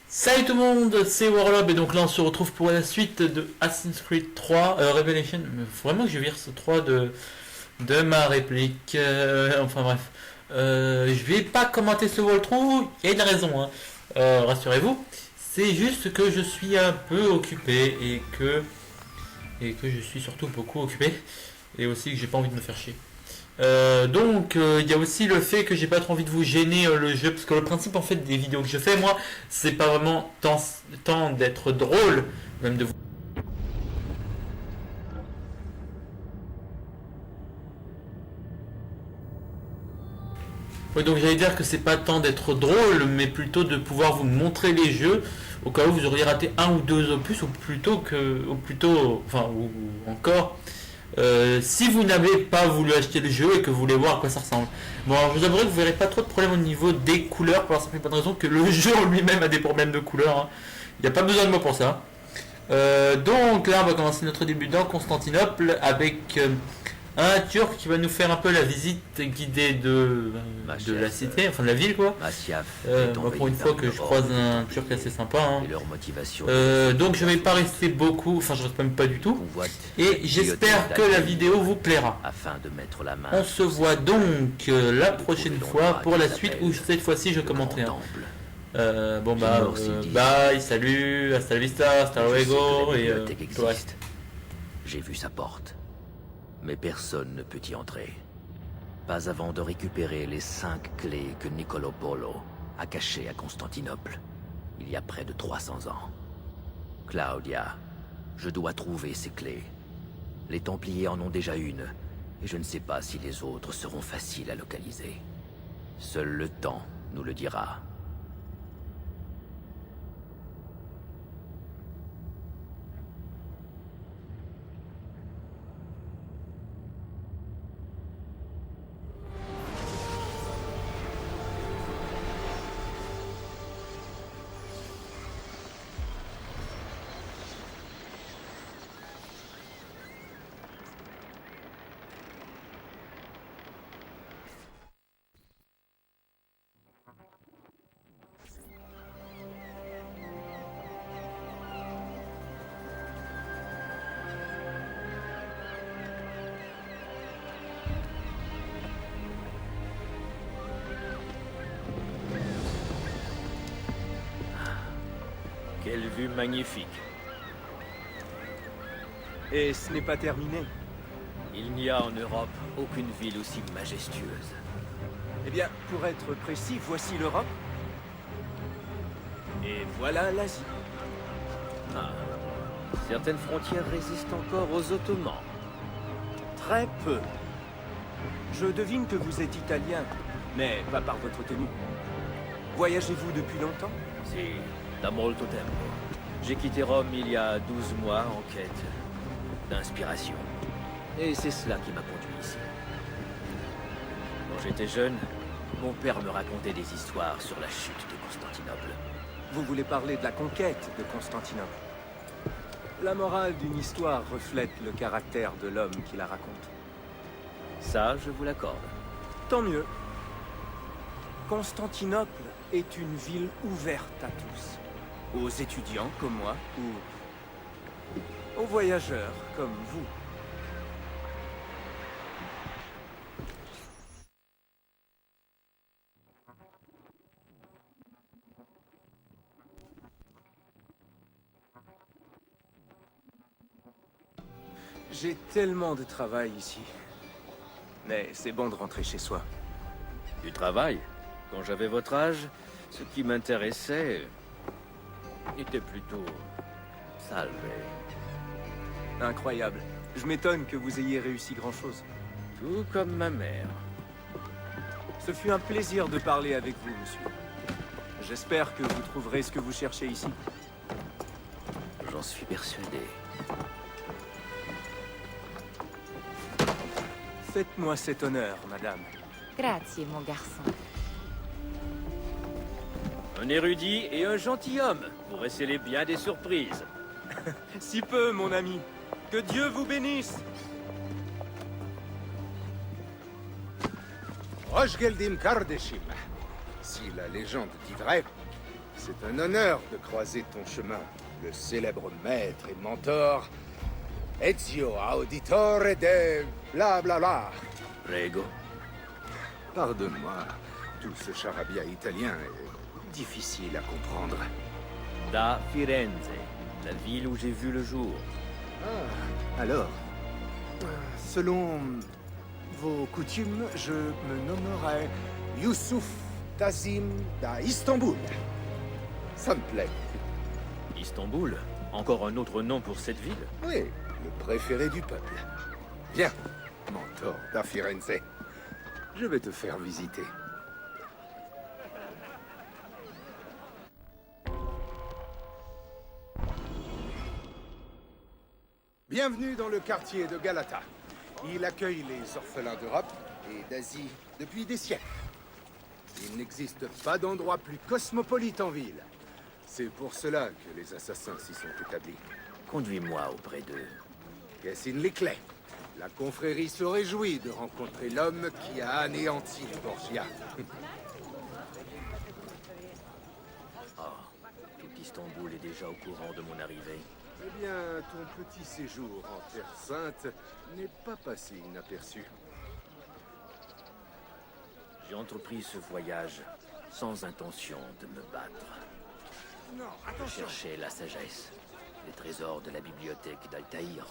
Salut tout le monde, c'est Warlob et donc là on se retrouve pour la suite de Assassin's Creed 3 Revelation. Faut vraiment que je vire ce 3 de ma réplique. Enfin bref. Je vais pas commenter ce walkthrough, il y a une raison, hein. Rassurez-vous. C'est juste que je suis un peu occupé et que je suis surtout beaucoup occupé. Et aussi que j'ai pas envie de me faire chier. Il y a aussi le fait que j'ai pas trop envie de vous gêner le jeu, parce que le principe en fait des vidéos que je fais, moi, c'est pas vraiment tant d'être drôle, même de vous. Ouais, donc j'allais dire que c'est pas tant d'être drôle, mais plutôt de pouvoir vous montrer les jeux au cas où vous auriez raté un ou deux opus, ou encore si vous n'avez pas voulu acheter le jeu et que vous voulez voir à quoi ça ressemble. Bon, alors je vous avouerai que vous verrez pas trop de problèmes au niveau des couleurs, pour la simple et bonne raison que le jeu en lui-même a des problèmes de couleurs, hein. Il n'y a pas besoin de moi pour ça. Donc là, on va commencer notre début dans Constantinople avec un Turc qui va nous faire un peu la visite guidée de la cité, enfin de la ville quoi. Pour une fois que je croise un Turc assez sympa, hein. Donc je vais pas rester beaucoup, enfin je reste même pas du tout. Et j'espère que la vidéo vous plaira. On se voit donc la prochaine fois pour la suite où cette fois-ci je commenterai un. Bye, salut, hasta la vista, hasta luego et tout le reste. J'ai vu sa porte, mais personne ne peut y entrer. Pas avant de récupérer les 5 clés que Niccolò Polo a cachées à Constantinople, il y a près de 300 ans. Claudia, je dois trouver ces clés. Les Templiers en ont déjà une, et je ne sais pas si les autres seront faciles à localiser. Seul le temps nous le dira. Quelle vue magnifique. Et ce n'est pas terminé. Il n'y a en Europe aucune ville aussi majestueuse. Eh bien, pour être précis, voici l'Europe. Et voilà l'Asie. Ah. Certaines frontières résistent encore aux Ottomans. Très peu. Je devine que vous êtes italien, mais pas par votre tenue. Voyagez-vous depuis longtemps? Si, da molto tempo. J'ai quitté Rome il y a 12 mois en quête d'inspiration. Et c'est cela qui m'a conduit ici. Quand j'étais jeune, mon père me racontait des histoires sur la chute de Constantinople. Vous voulez parler de la conquête de Constantinople. La morale d'une histoire reflète le caractère de l'homme qui la raconte. Ça, je vous l'accorde. Tant mieux. Constantinople est une ville ouverte à tous. Aux étudiants comme moi, ou aux voyageurs comme vous. J'ai tellement de travail ici. Mais c'est bon de rentrer chez soi. Du travail. Quand j'avais votre âge, ce qui m'intéressait était plutôt salvé. Incroyable. Je m'étonne que vous ayez réussi grand-chose. Tout comme ma mère. Ce fut un plaisir de parler avec vous, monsieur. J'espère que vous trouverez ce que vous cherchez ici. J'en suis persuadé. Faites-moi cet honneur, madame. Grazie, mon garçon. Un érudit et un gentilhomme pourraient sceller bien des surprises. Si peu, mon ami. Que Dieu vous bénisse. Rojgeldim Kardeshim. Si la légende dit vrai, C'est un honneur de croiser ton chemin, le célèbre maître et mentor Ezio Auditore de bla bla bla. Prego. Pardonne-moi, tout ce charabia italien est difficile à comprendre. Da Firenze, la ville où j'ai vu le jour. Ah, alors, selon vos coutumes, je me nommerai Youssouf Tazim da Istanbul. Ça me plaît. Istanbul? Encore un autre nom pour cette ville? Oui, le préféré du peuple. Viens, mentor da Firenze. Je vais te faire visiter. Bienvenue dans le quartier de Galata. Il accueille les orphelins d'Europe et d'Asie depuis des siècles. Il n'existe pas d'endroit plus cosmopolite en ville. C'est pour cela que les assassins s'y sont établis. Conduis-moi auprès d'eux. Cassine les clés. La confrérie se réjouit de rencontrer l'homme qui a anéanti les Borgia. Tout Istanbul est déjà au courant de mon arrivée. Eh bien, ton petit séjour en Terre Sainte n'est pas passé inaperçu. J'ai entrepris ce voyage sans intention de me battre. Non, Je attention. cherchais la sagesse, les trésors de la bibliothèque d'Altaïr.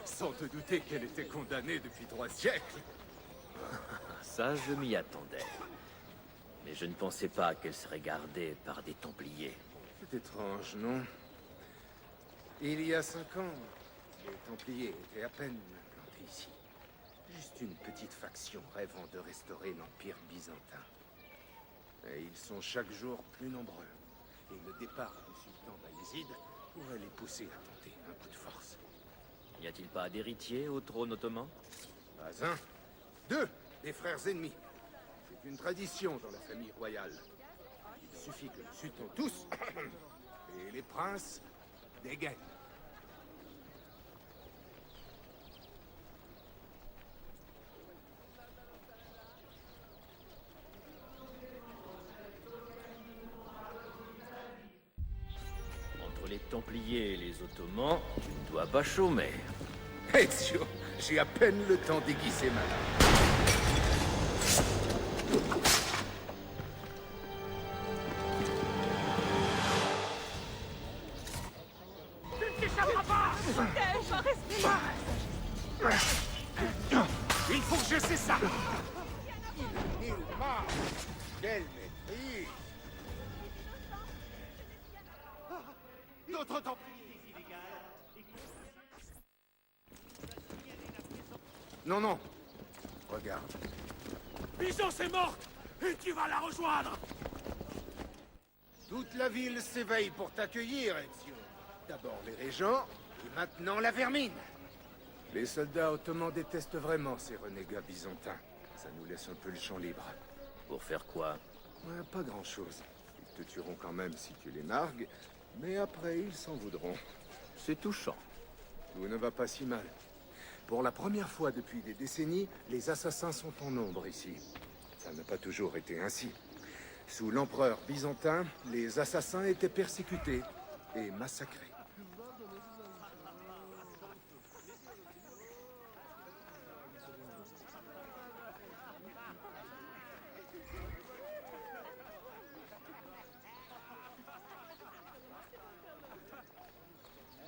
Sans te douter qu'elle était condamnée depuis 3 siècles. Ça, je m'y attendais. Mais je ne pensais pas qu'elle serait gardée par des Templiers. C'est étrange, non? Il y a 5 ans, les Templiers étaient à peine implantés ici. Juste une petite faction rêvant de restaurer l'Empire byzantin. Et ils sont chaque jour plus nombreux. Et le départ du sultan Bayezid pourrait les pousser à tenter un coup de force. N'y a-t-il pas d'héritier au trône ottoman? Pas un, 2 des frères ennemis. C'est une tradition dans la famille royale. Il suffit que le sultan tousse et les princes dégainent. Entre les Templiers et les Ottomans, tu ne dois pas chômer. Ezio, j'ai à peine le temps d'aiguiser ma lame. Il faut que je sais ça. Il marche. Quelle maîtrise. D'autres temps. Non, non. Regarde. Byzance est morte et tu vas la rejoindre. Toute la ville s'éveille pour t'accueillir, Ezio. D'abord les régents, et maintenant la vermine. Les soldats ottomans détestent vraiment ces renégats byzantins. Ça nous laisse un peu le champ libre. Pour faire quoi? Ouais, pas grand-chose. Ils te tueront quand même si tu les nargues, mais après ils s'en voudront. C'est touchant. Tout ne va pas si mal. Pour la première fois depuis des décennies, les assassins sont en nombre ici. Ça n'a pas toujours été ainsi. Sous l'empereur byzantin, les assassins étaient persécutés et massacrés.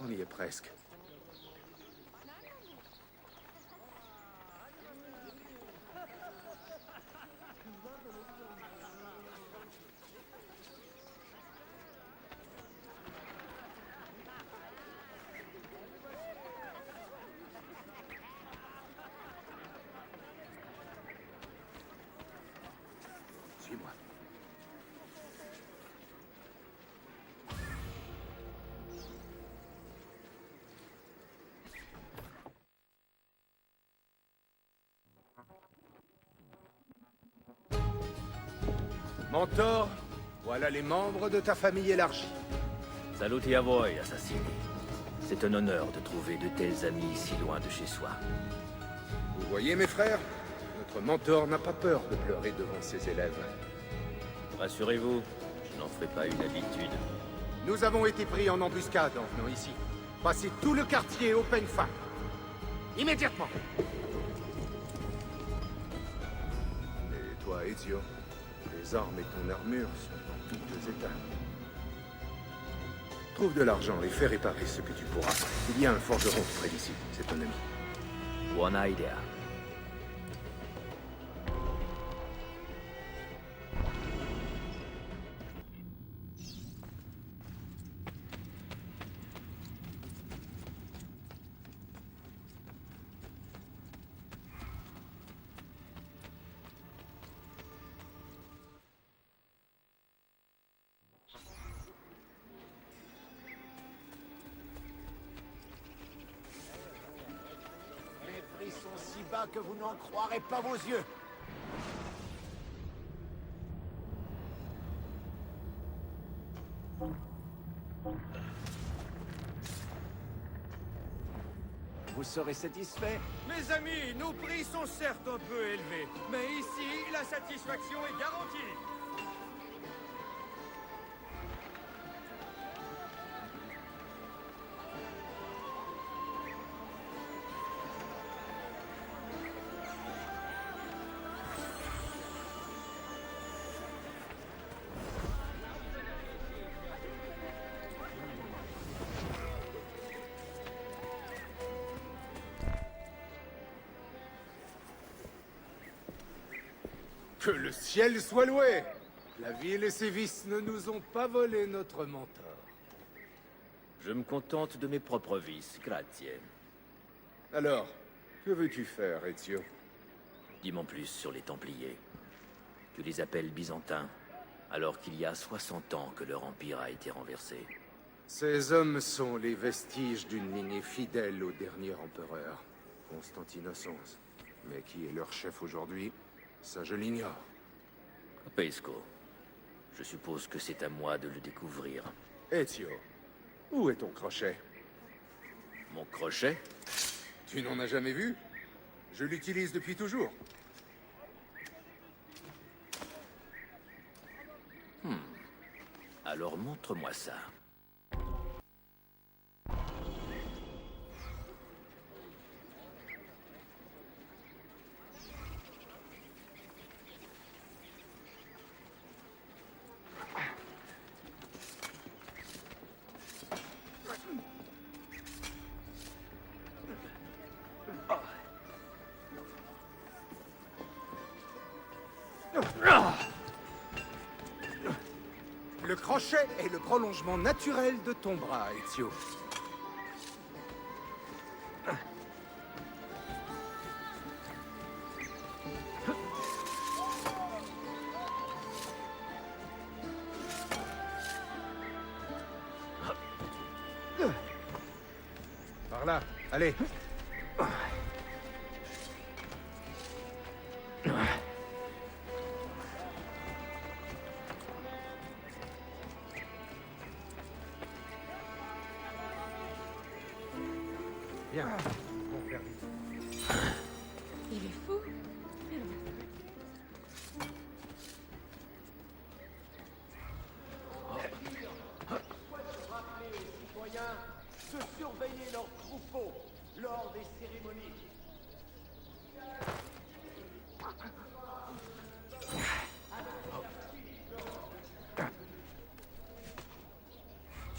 On y est presque. Suis-moi. Mentor, voilà les membres de ta famille élargie. Saluti a voi, assassini. C'est un honneur de trouver de tels amis si loin de chez soi. Vous voyez, mes frères, notre mentor n'a pas peur de pleurer devant ses élèves. Rassurez-vous, Je n'en ferai pas une habitude. Nous avons été pris en embuscade en venant ici. Passez tout le quartier au peigne fin. Immédiatement. Et toi, Ezio, tes armes et ton armure sont en piteux état. Trouve de l'argent et fais réparer ce que tu pourras. Il y a un forgeron près d'ici, c'est ton ami. Buona idea. Les prix sont si bas que vous n'en croirez pas vos yeux. Vous serez satisfait? Mes amis, nos prix sont certes un peu élevés, mais ici, la satisfaction est garantie. Que le ciel soit loué! La ville et ses vices ne nous ont pas volé notre mentor. Je me contente de mes propres vices, grazie. Alors, que veux-tu faire, Ezio? Dis-moi plus sur les Templiers. Tu les appelles byzantins, alors qu'il y a 60 ans que leur empire a été renversé. Ces hommes sont les vestiges d'une lignée fidèle au dernier empereur, Constantinos XI. Mais qui est leur chef aujourd'hui? Ça, je l'ignore. Pesco, je suppose que c'est à moi de le découvrir. Ezio, où est ton crochet? Mon crochet? Tu n'en as jamais vu? Je l'utilise depuis toujours. Alors montre-moi ça. Le crochet est le prolongement naturel de ton bras, Ezio. Par là, allez. Bien. Bon, faire vite. Il est fou. Citoyens, de surveiller leurs troupeaux lors des cérémonies.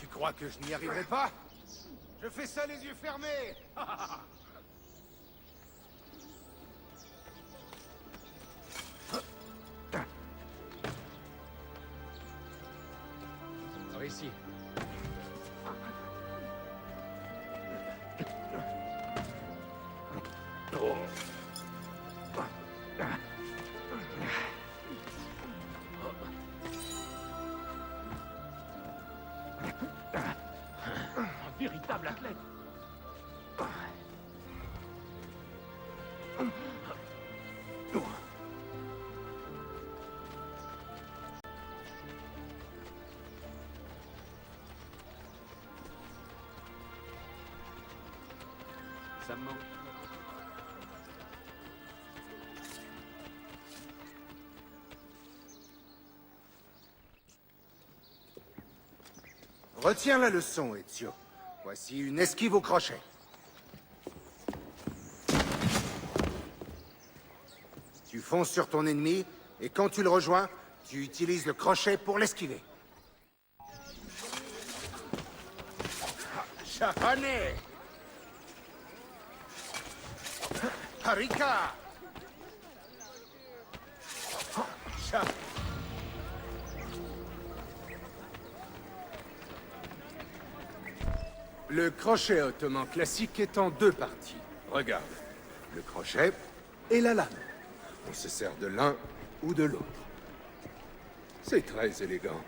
Tu crois que je n'y arriverai pas? Je fais ça les yeux fermés. Par ici. Un véritable athlète. Ça me manque. Retiens la leçon, Ezio. Voici une esquive au crochet. Tu fonces sur ton ennemi, et quand tu le rejoins, tu utilises le crochet pour l'esquiver. Japonais! Harika! Le crochet ottoman classique est en deux parties. Regarde, le crochet et la lame. On se sert de l'un ou de l'autre. C'est très élégant.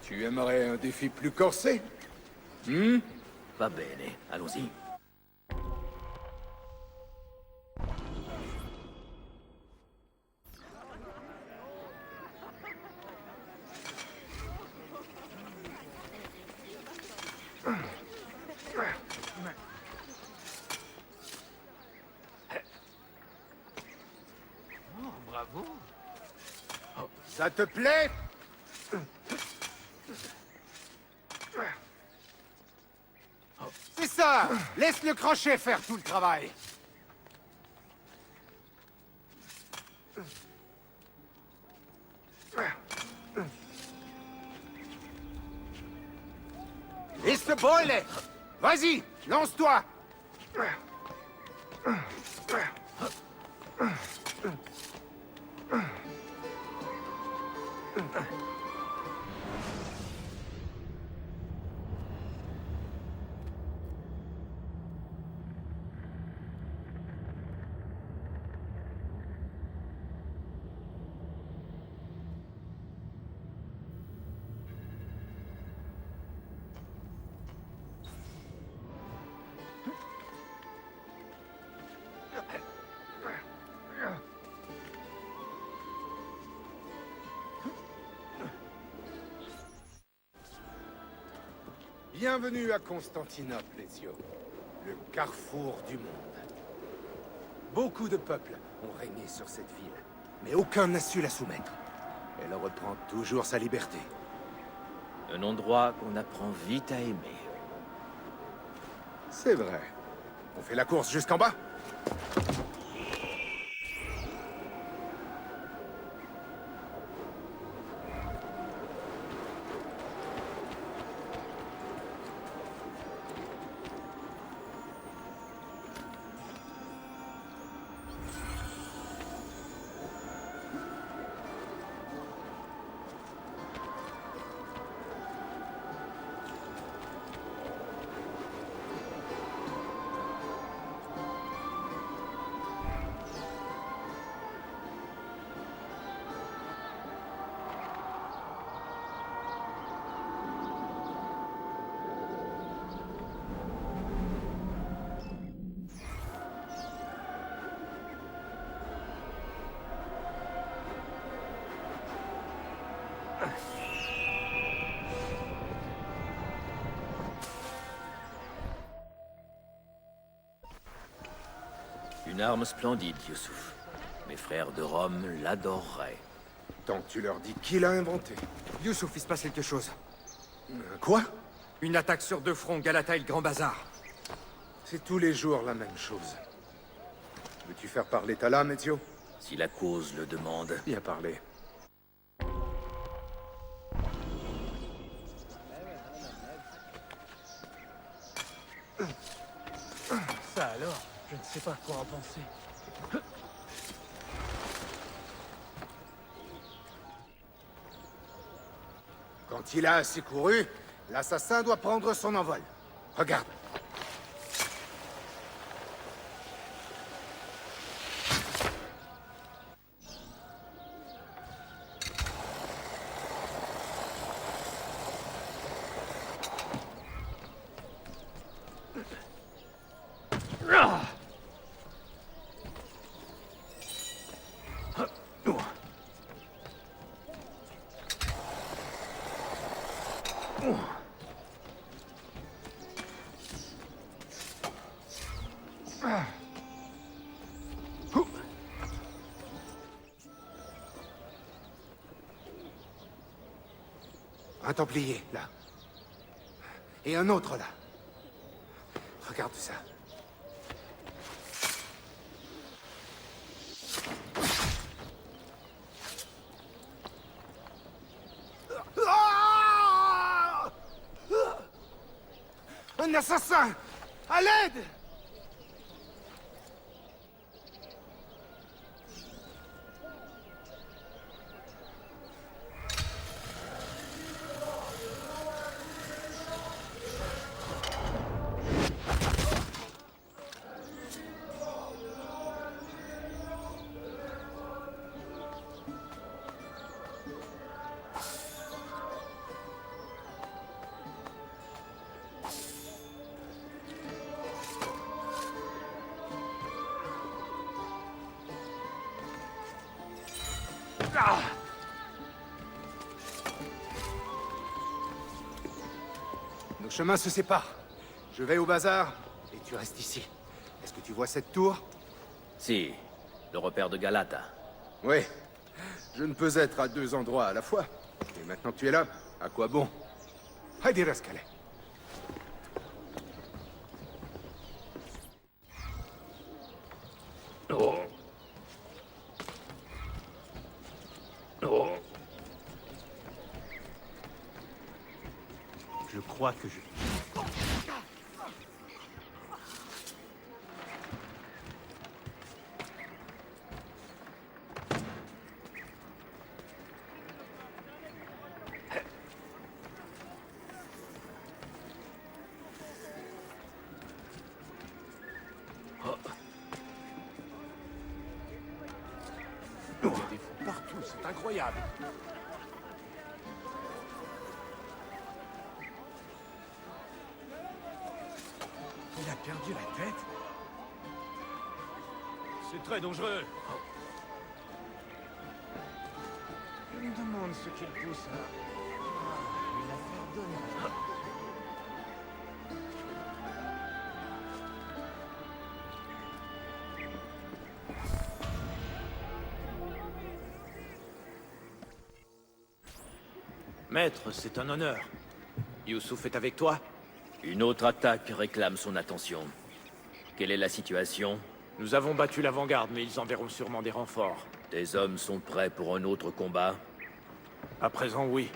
Tu aimerais un défi plus corsé? Va bene, allons-y. Ça te plaît? C'est ça! Laisse le crochet faire tout le travail. Liste boile! Vas-y, lance-toi! Bienvenue à Constantinople, Ezio. Le carrefour du monde. Beaucoup de peuples ont régné sur cette ville, mais aucun n'a su la soumettre. Elle reprend toujours sa liberté. Un endroit qu'on apprend vite à aimer. C'est vrai. On fait la course jusqu'en bas? Une arme splendide, Youssouf. Mes frères de Rome l'adoreraient. Tant que tu leur dis qui l'a inventé. Youssouf, il se passe quelque chose. Quoi? Une attaque sur deux fronts, Galata et le Grand Bazar. C'est tous les jours la même chose. Veux-tu faire parler ta lame, Ezio? Si la cause le demande. Bien parlé. Ça alors, je ne sais pas quoi en penser. Quand il a assez couru, l'assassin doit prendre son envol. Regarde. Un Templier, là. Et un autre, là. Regarde ça. Un assassin! À l'aide! Nos chemins se séparent. Je vais au bazar, et tu restes ici. Est-ce que tu vois cette tour? Si, le repère de Galata. Oui. Je ne peux être à deux endroits à la fois. Et maintenant que tu es là, à quoi bon? Hadi Rascale. Oh. Oh. Je crois que je... Il y a des fous partout, c'est incroyable. Il a perdu la tête. C'est très dangereux. Je me demande ce qu'il pousse à... une affaire d'honneur. Maître, c'est un honneur. Youssouf est avec toi? Une autre attaque réclame son attention. Quelle est la situation? Nous avons battu l'avant-garde, mais ils enverront sûrement des renforts. Tes hommes sont prêts pour un autre combat? À présent, oui.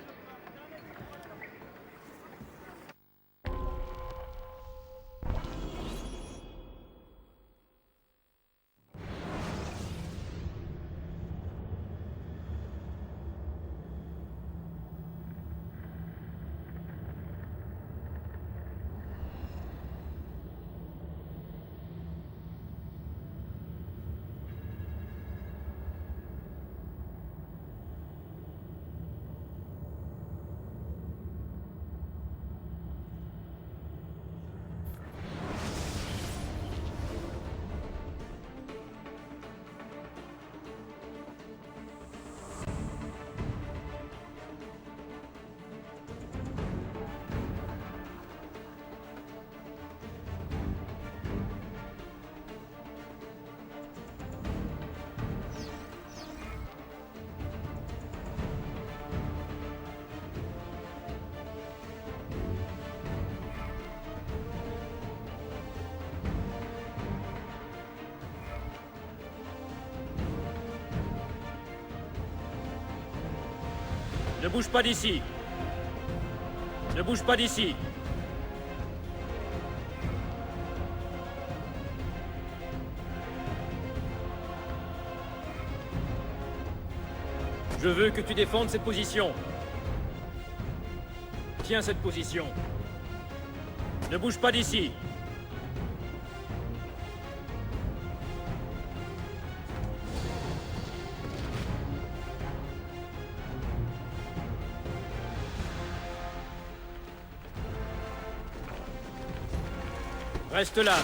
Ne bouge pas d'ici. Ne bouge pas d'ici. Je veux que tu défendes cette position. Tiens cette position. Ne bouge pas d'ici. Reste là.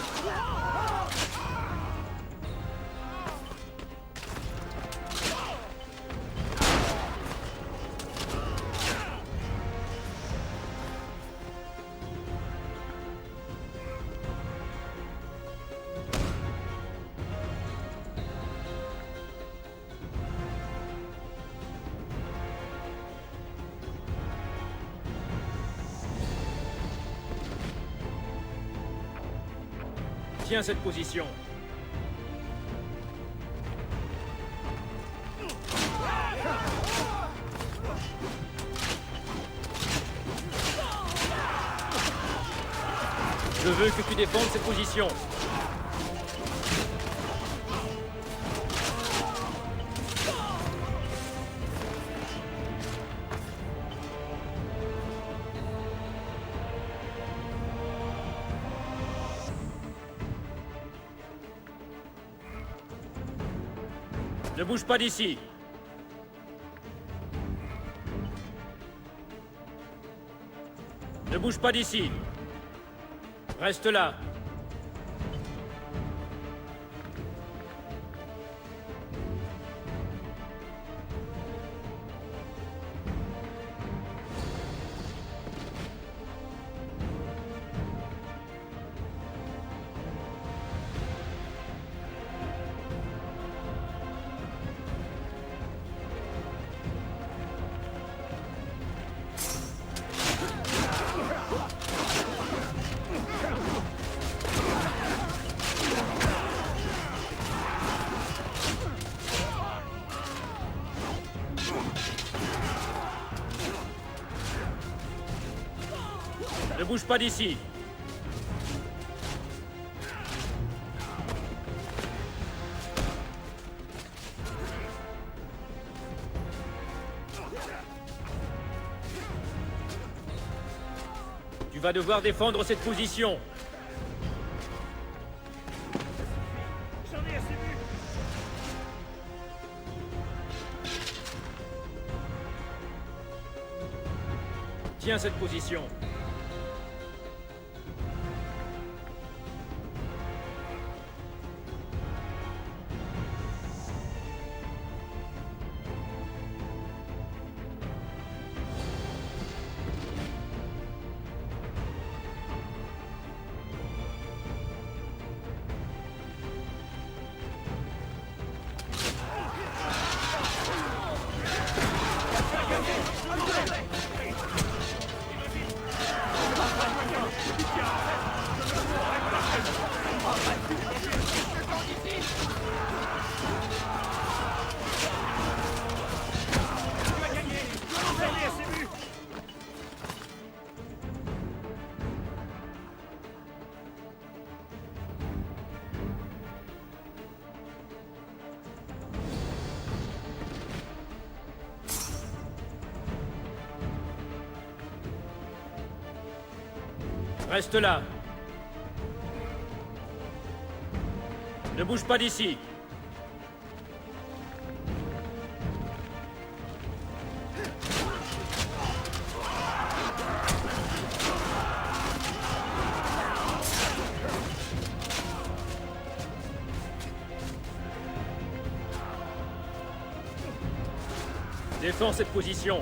Tiens cette position. Je veux que tu défendes cette position. Ne bouge pas d'ici. Ne bouge pas d'ici. Reste là. Ne bouge pas d'ici. Tu vas devoir défendre cette position. J'en ai assez vu. Tiens cette position. Reste là. Ne bouge pas d'ici. Défends cette position.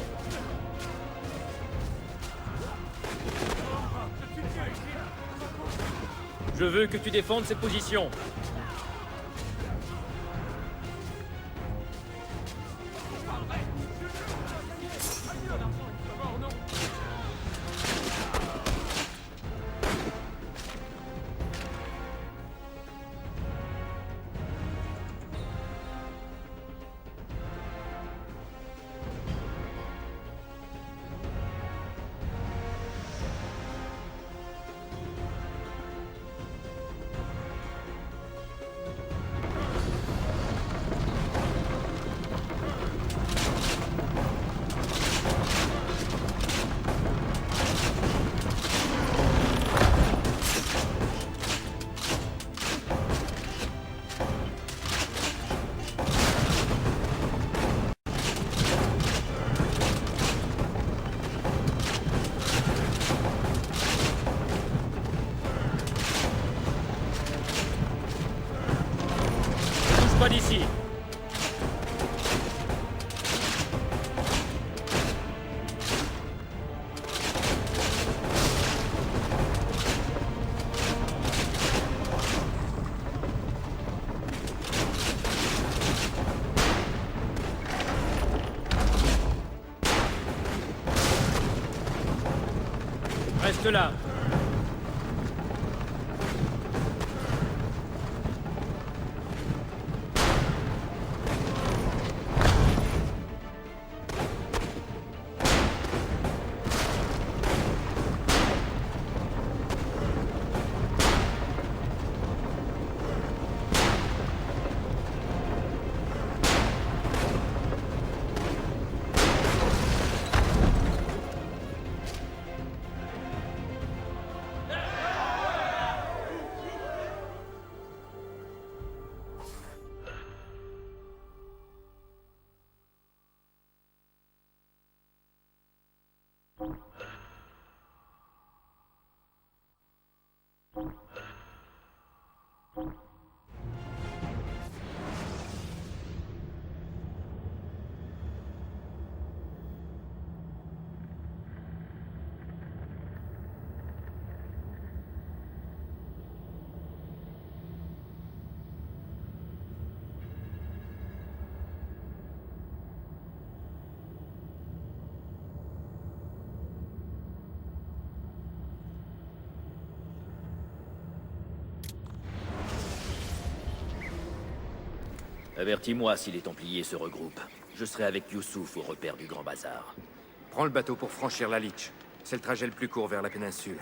Je veux que tu défendes cette position. Pas d'ici. Reste là. Avertis-moi si les Templiers se regroupent. Je serai avec Youssouf au repère du Grand Bazar. Prends le bateau pour franchir la Litch. C'est le trajet le plus court vers la péninsule.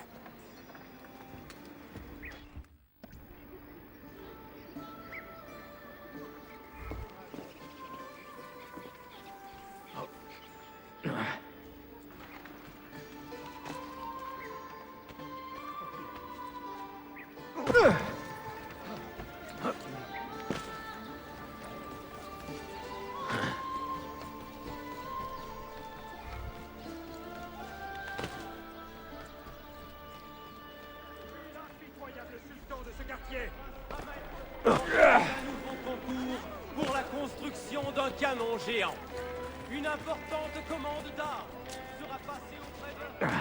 Pour la construction d'un canon géant. Une importante commande d'armes sera passée auprès de...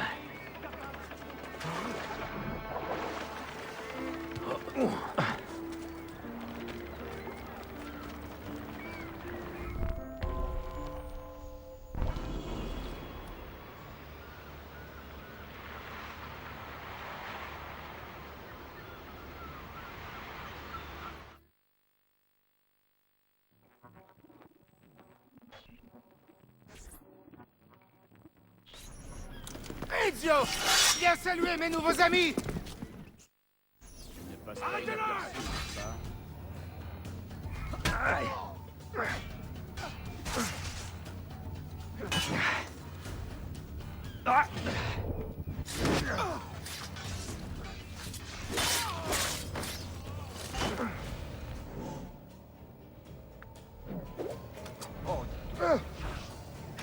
Ezio! Viens saluer mes nouveaux amis!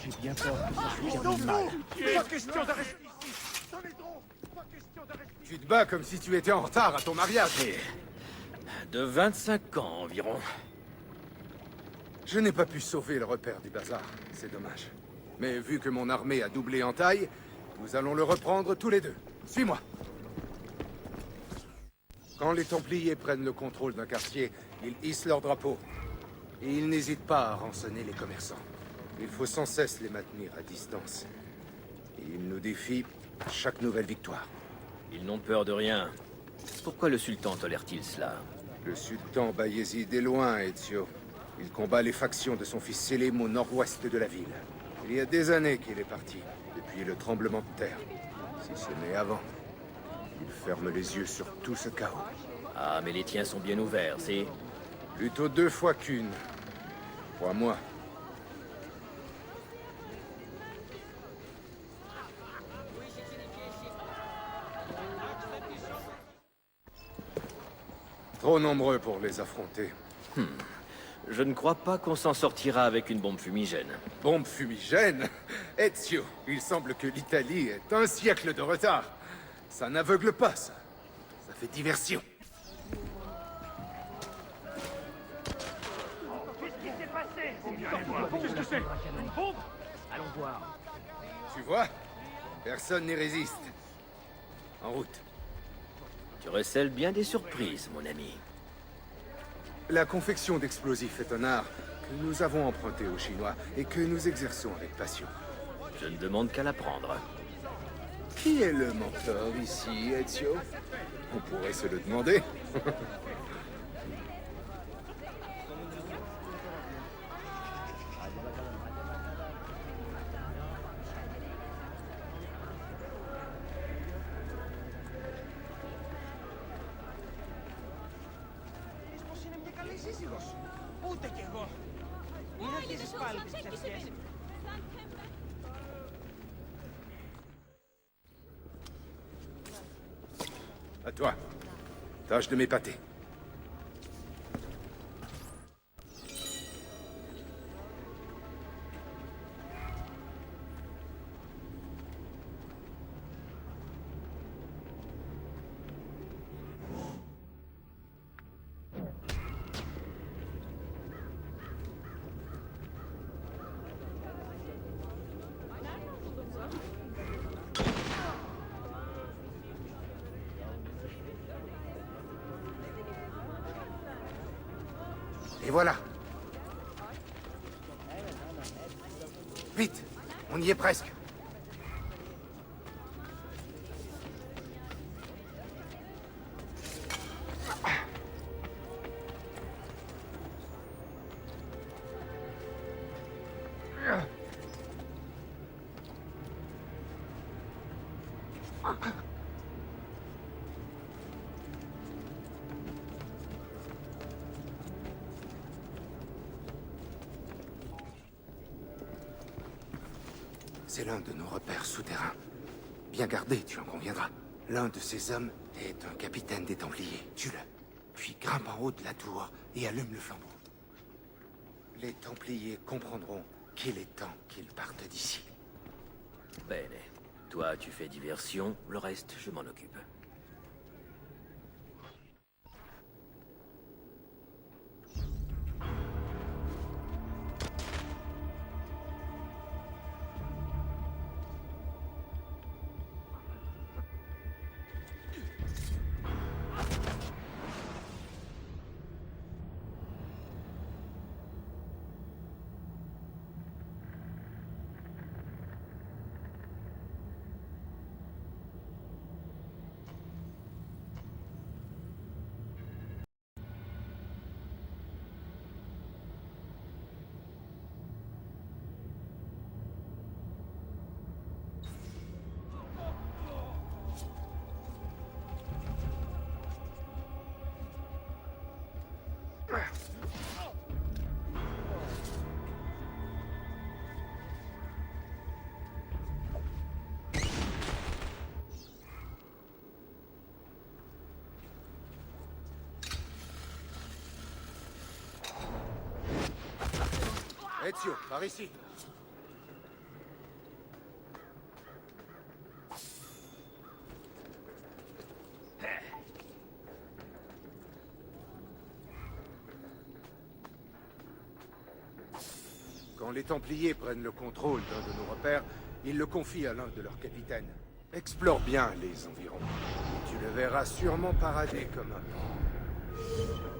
J'ai bien peur que ça se termine mal. Pas question d'arrêter ici. C'en est trop. Pas question d'arrêter. Tu te bats comme si tu étais en retard à ton mariage. De 25 ans environ. Je n'ai pas pu sauver le repère du bazar. C'est dommage. Mais vu que mon armée a doublé en taille, nous allons le reprendre tous les deux. Suis-moi. Quand les Templiers prennent le contrôle d'un quartier, ils hissent leur drapeau. Et ils n'hésitent pas à rançonner les commerçants. Il faut sans cesse les maintenir à distance. Et ils nous défient à chaque nouvelle victoire. Ils n'ont peur de rien. Pourquoi le sultan tolère-t-il cela? Le sultan Bayezid est loin, Ezio. Il combat les factions de son fils Selim au nord-ouest de la ville. Il y a des années qu'il est parti, depuis le tremblement de terre. Si ce n'est avant. Il ferme les yeux sur tout ce chaos. Ah, mais les tiens sont bien ouverts, c'est... Plutôt 2 fois qu'une. Crois-moi. Trop nombreux pour les affronter. Je ne crois pas qu'on s'en sortira avec une bombe fumigène. Bombe fumigène? Ezio, il semble que l'Italie ait un siècle de retard. Ça n'aveugle pas, ça. Ça fait diversion. Qu'est-ce que c'est? Une bombe? Allons voir. Tu vois? Personne n'y résiste. En route. Tu recèles bien des surprises, mon ami. La confection d'explosifs est un art que nous avons emprunté aux Chinois et que nous exerçons avec passion. Je ne demande qu'à l'apprendre. Qui est le mentor ici, Ezio? On pourrait se le demander. Ούτε κι εγώ. Είναι αρχίζεις πάλι τις ψευδές. À toi. Tâche de m'épater. Et voilà. Vite, on y est presque. C'est l'un de nos repères souterrains. Bien gardé, tu en conviendras. L'un de ces hommes est un capitaine des Templiers. Tue-le. Puis grimpe en haut de la tour et allume le flambeau. Les Templiers comprendront qu'il est temps qu'ils partent d'ici. Bene. Toi, tu fais diversion, le reste, je m'en occupe. Ezio, par ici. Quand les Templiers prennent le contrôle d'un de nos repères, ils le confient à l'un de leurs capitaines. Explore bien les environs. Tu le verras sûrement parader comme un pan.